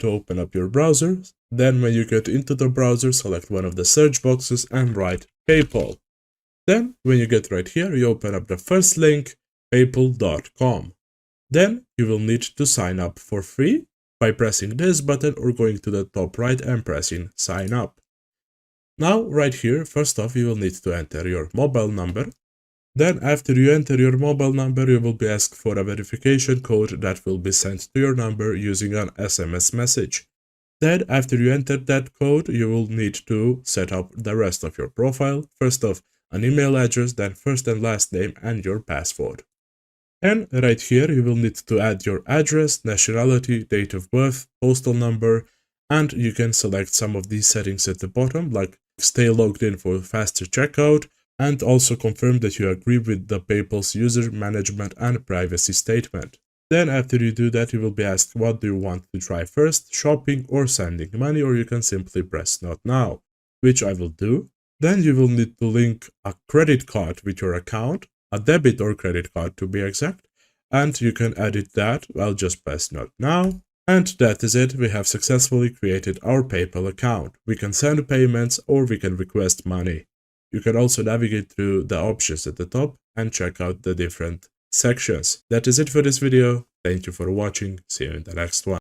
to open up your browser. Then when you get into the browser, select one of the search boxes and write PayPal. Then when you get right here, you open up the first link, paypal.com. Then you will need to sign up for free by pressing this button or going to the top right and pressing sign up. Now right here, first off, you will need to enter your mobile number. Then after you enter your mobile number, you will be asked for a verification code that will be sent to your number using an SMS message. Then after you enter that code, you will need to set up the rest of your profile. First off, an email address, then first and last name and your password. And right here, you will need to add your address, nationality, date of birth, postal number, and you can select some of these settings at the bottom, like stay logged in for faster checkout, and also confirm that you agree with the PayPal's user management and privacy statement. Then after you do that, you will be asked what do you want to try first, shopping or sending money, or you can simply press not now, which I will do. Then you will need to link a credit card with your account, a debit or credit card to be exact, and you can edit that. I'll just press not now. And that is it. We have successfully created our PayPal account. We can send payments or we can request money. You can also navigate through the options at the top and check out the different sections. That is it for this video. Thank you for watching. See you in the next one.